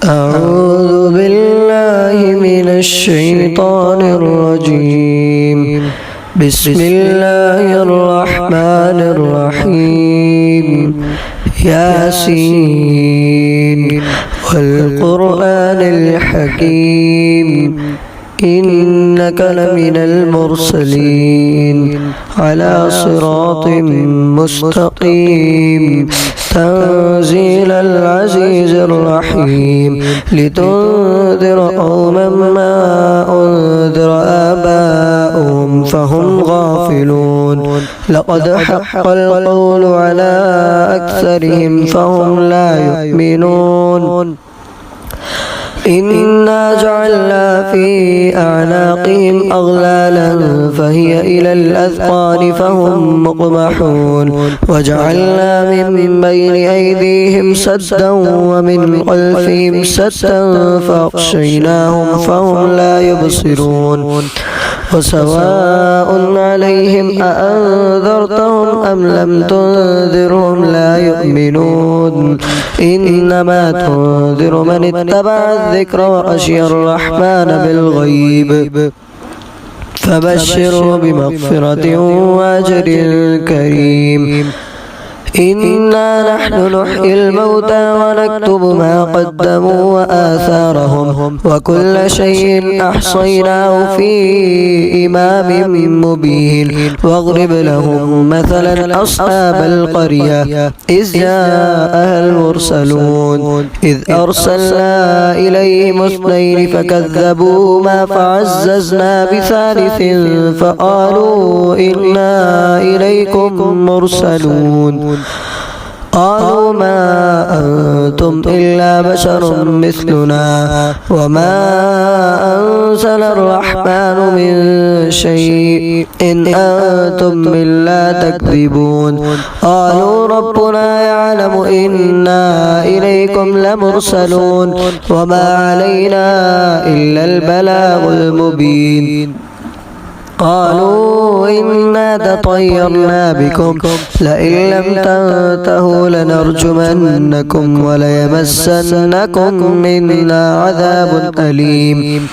أعوذ بالله من الشيطان الرجيم. بسم الله الرحمن الرحيم. ياسين والقرآن الحكيم إنك لمن المرسلين على صراط مستقيم تنزيل العزيز الرحيم لتنذر قوما ما أنذر آباؤهم فهم غافلون لقد حق القول على أكثرهم فهم لا يؤمنون إنا جعلنا في أعناقهم أغلالا فهي إلى الأذقان فهم مقمحون وجعلنا من بين أيديهم سدا ومن خلفهم سدا فأغشيناهم فهم لا يبصرون وسواء عليهم أأنذرتهم أم لم تنذرهم لا يؤمنون إنما تنذر من اتبع الذكر وخشي الرحمن بالغيب فبشره بمغفرة وأجر كريم. إنا نحن نحيي الموتى ونكتب ما قدموا وآثارهم وكل شيء أحصيناه في إمام مبين واضرب لهم مثلا أصحاب القرية إذ جاءها المرسلون إذ أرسلنا إليهم اثنين فكذبوهما فعززنا بثالث فقالوا إنا إليكم مرسلون قالوا ما أنتم إلا بشر مثلنا وما أنزل الرحمن من شيء إن أنتم إلا تكذبون قالوا ربنا يعلم إنا إليكم لمرسلون وما علينا إلا البلاغ المبين قالوا إنا تطيرنا بكم لئن لم تنتهوا لنرجمنكم وليمسنكم منا عذاب أليم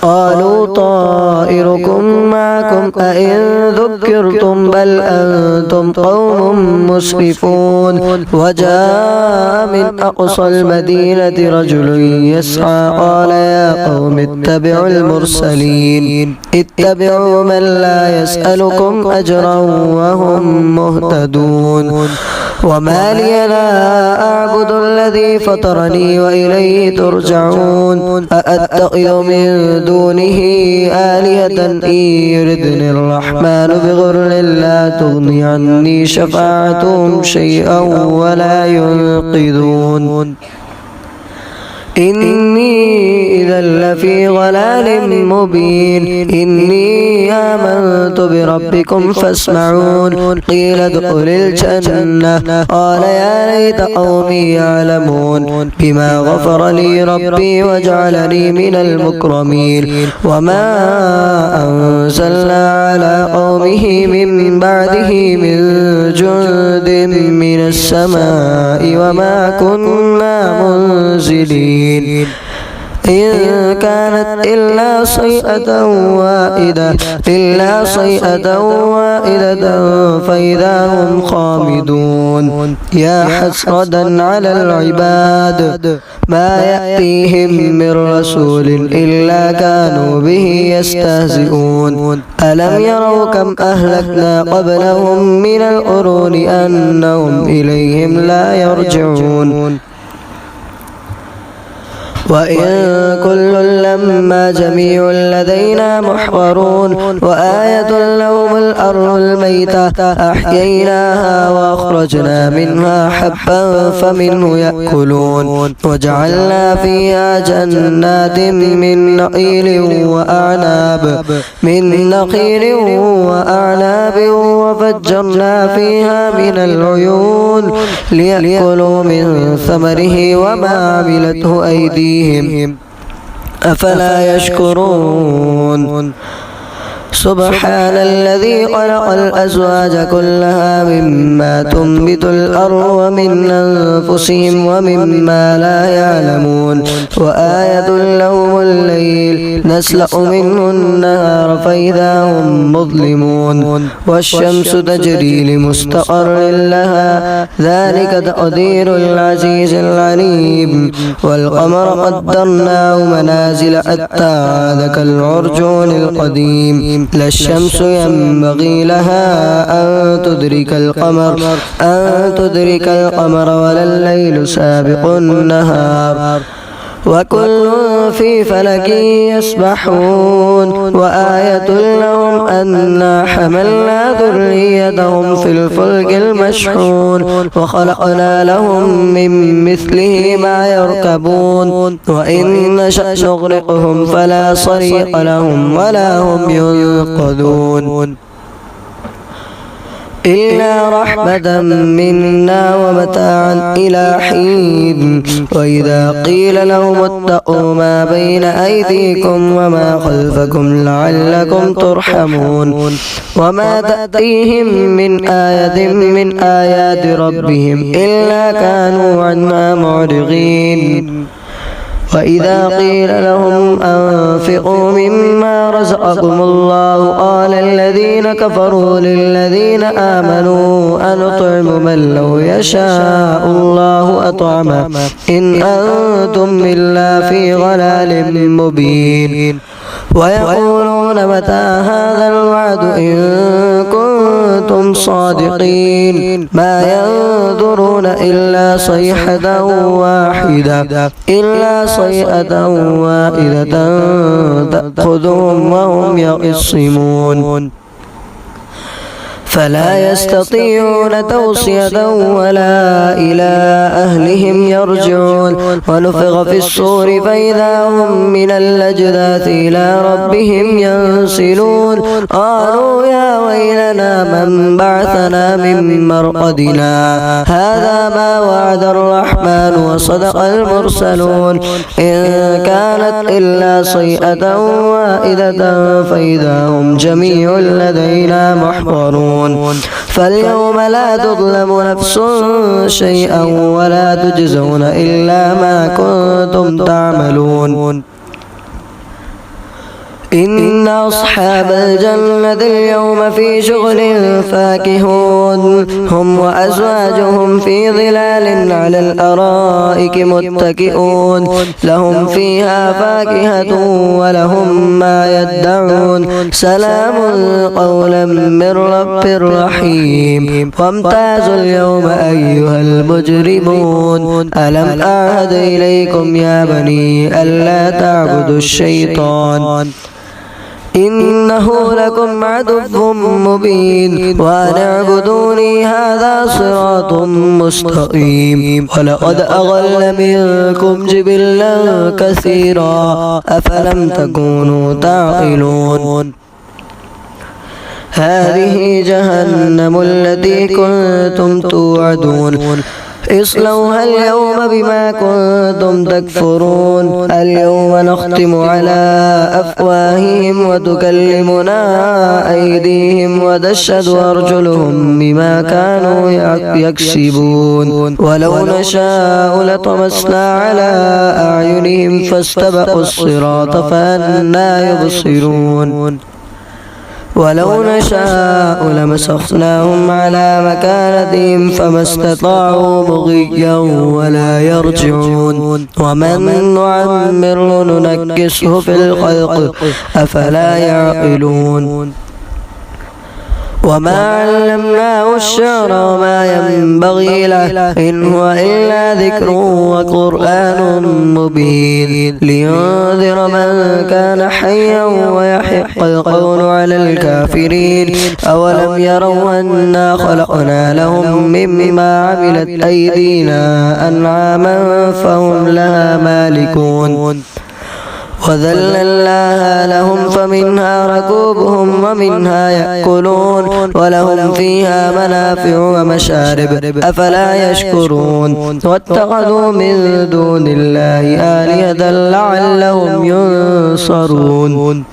قالوا طائركم معكم أئن ذكرتم بل أنتم قوم مسرفون وجاء من أقصى المدينة رجل يسعى قال يا قوم اتبعوا المرسلين اتبعوا من لا يسألكم أجرا وهم مهتدون وما لي لا أعبد الذي فطرني وإليه ترجعون أأتخذ من دونه آلهة إن يردني الرحمن بضر لا تغني عني شفاعتهم شيئا ولا ينقذون إني إذا لفي ضلال مبين إني آمنت بربكم فاسمعون قيل ادخل الجنة قال يا ليت قومي يعلمون بما غفر لي ربي وجعلني من المكرمين وما أنزلنا على قومه من بعده من جند من السماء وما كنا منزلين إن كانت إلا صيحة واحدة فإذا هم خامدون يا حسرة على العباد ما يأتيهم من رسول إلا كانوا به يستهزئون ألم يروا كم أهلكنا قبلهم من القرون أنهم إليهم لا يرجعون وإن كل لما جميع لدينا محضرون وآية لهم الأرض الميتة أحييناها وأخرجنا منها حبا فمنه يأكلون وجعلنا فيها جنات من نخيل وأعناب وفجرنا فيها من العيون ليأكلوا من ثمره وما عملته أيديهم أفلا يشكرون سبحان الذي خلق الأزواج كلها مما تنبت الأرض ومن أنفسهم ومما لا يعلمون يسبحون وآية لهم الليل نسلأ منه النهار فإذا هم مظلمون والشمس تجري لمستقر لها ذلك تقدير العزيز العليم والقمر قدرناه منازل حتى عاد كالعرجون القديم لا الشمس ينبغي لها أن تدرك القمر ولا الليل سابق النهار وكل في فلك يسبحون وآية لهم أنا حملنا ذريتهم في الفلك المشحون وخلقنا لهم من مثله ما يركبون وإن نشأ نغرقهم فلا صريخ لهم ولا هم ينقذون إلا رحمة منا ومتاعا إلى حين وإذا قيل لهم اتقوا ما بين أيديكم وما خلفكم لعلكم ترحمون وما تأتيهم من آية من آيات ربهم إلا كانوا عنها معرضين وإذا قيل لهم أنفقوا مما رزقكم الله قال الذين كفروا للذين آمنوا أنطعم من لو يشاء الله أطعمه إن أنتم إلا في ضلال مبين ويقولون متى هذا الوعد إن كنتم صادقين ما ينظرون إلا صيحة واحدة تأخذهم وهم يخصمون فلا يستطيعون توصية ولا إلى أهلهم يرجعون ونفخ في الصور فإذا هم من الأجداث إلى ربهم ينسلون قالوا يا ويلنا من بعثنا من مرقدنا هذا ما وعد الرحمن وصدق المرسلون إن كانت إلا صيحة واحدة فإذا هم جميع لدينا محضرون فاليوم لا تظلم نفس شيئا ولا تجزون إلا ما كنتم تعملون إن أصحاب الجنة اليوم في شغل فاكهون هم وأزواجهم في ظلال على الأرائك متكئون لهم فيها فاكهة ولهم ما يدعون سلام قولا من رب رحيم وامتازوا اليوم أيها المجرمون ألم أعهد إليكم يا بني ألا تعبدوا الشيطان إنه لكم عدو مبين وأن اعبدوني هذا صراط مستقيم ولقد أضل منكم جبلا كثيرا أفلم تكونوا تعقلون هذه جهنم التي كنتم توعدون اصلوها اليوم بما كنتم تكفرون اليوم نختم على أفواههم وتكلمنا أيديهم وتشهد أرجلهم بما كانوا يكسبون ولو نشاء لطمسنا على أعينهم فاستبقوا الصراط فأنى يبصرون ولو نشاء لمسخناهم على مكانتهم فما استطاعوا مضيا ولا يرجعون ومن نعمره ننكسه في الخلق أفلا يعقلون وما علمناه الشعر وما ينبغي له إن هو إلا ذكر وقرآن مبين لينذر من كان حيا ويحق القول على الكافرين أولم يروا أنا خلقنا لهم مما عملت أيدينا أنعاما فهم لها مالكون وذللناها لهم فمنها ركوبهم ومنها يأكلون ولهم فيها منافع ومشارب أفلا يشكرون واتخذوا من دون الله آلهة لعلهم ينصرون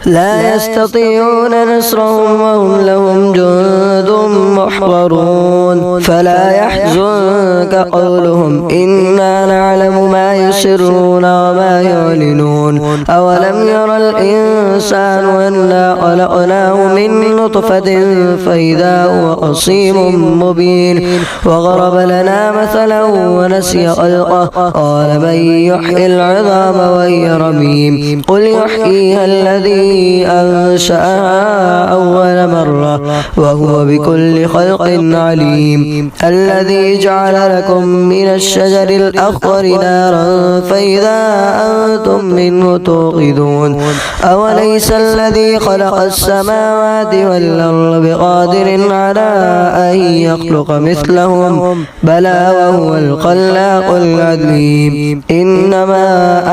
لا يستطيعون نصرهم وهم لهم جند محضرون فلا يحزنك قولهم إنا نعلم ما يسرون وما يعلنون أولم ير الإنسان أنا خلقناه من نطفة فإذا هو خصيم مبين وضرب لنا مثلا ونسي خلقه قال من يحيي العظام وهي رميم قل يحييها الذي أنشأها أول مرة وهو بكل خلق عليم الذي جعل لكم من الشجر الأخضر نارا فإذا أنتم منه توقدون أوليس الذي خلق السماوات والأرض بقادر على أن يخلق مثلهم بلى وهو الخلاق العليم إنما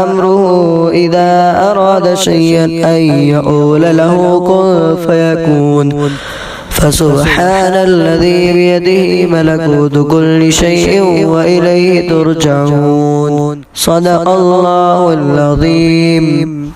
أمره إذا أراد شيئا أن يقول له كن فيكون فسبحان الذي بيده ملكوت كل شيء وإليه ترجعون صدق الله العظيم.